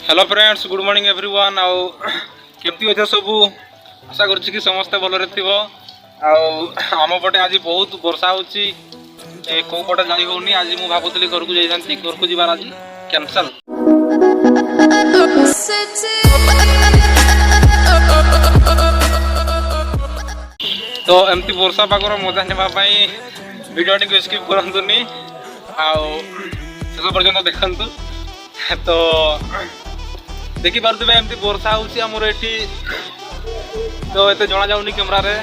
Hello friends, good morning everyone. आउ केमती अच्छे सब आशा करुच्ची कि समस्ते भलरे थिबो। आम पटे आज बहुत वर्षा होची, कौ पटे जाई होनी। आज मु भाबुतली घर को जाइथांती, घर को जीवार आज कैंसल। तो एमती वर्षा पागर मजा नेबा पई वीडियो टी स्किप करंतुनी, शेष पर्यंत देखंतु। तो देखी पारे एमती वर्षा होची हमर एठी, तो एते जना जाउनी कैमरा रे।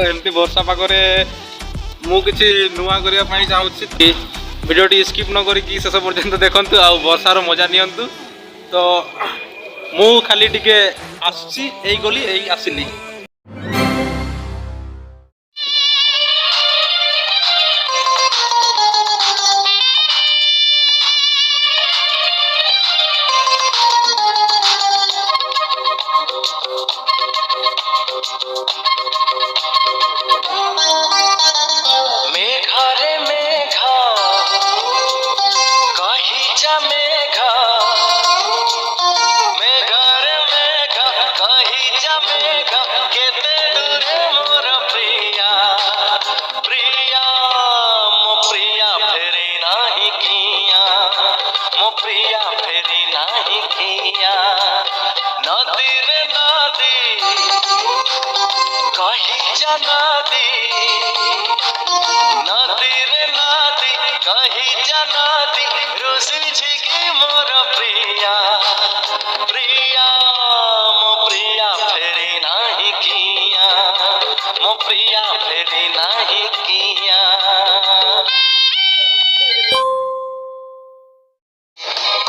एमती वर्षा पागरे मु किछि नुआ करिया पई चाहूछि, वीडियो टी स्किप न करी शेष पर्यंत देखंतु आ वर्षार मजा नियंतु। तो मु खाली टिके आसछि, एई गली एई आसिली।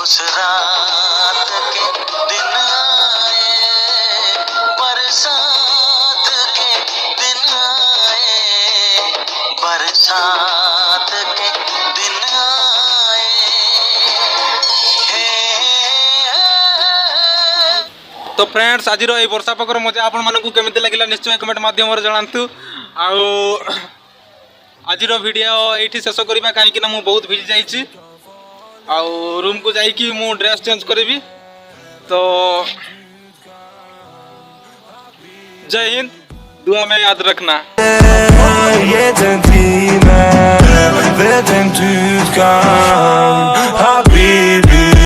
उस रात के दिन आए, बरसात के दिन आए, बरसात के दिन आए। तो फ्रेंड्स, आज वर्षा पागर मजा आपण मानकु केमिति लागिला निश्चय कमेंट माध्यम रे जणांतु। आज वीडियो एठी शेष करबा, काहे कि ना मु बहुत भिज जाईची। रूम को जाइकी मु ड्रेस चेंज करी। तो जय हिंद, दुआ में याद रखना। Jeden Tag, wenn du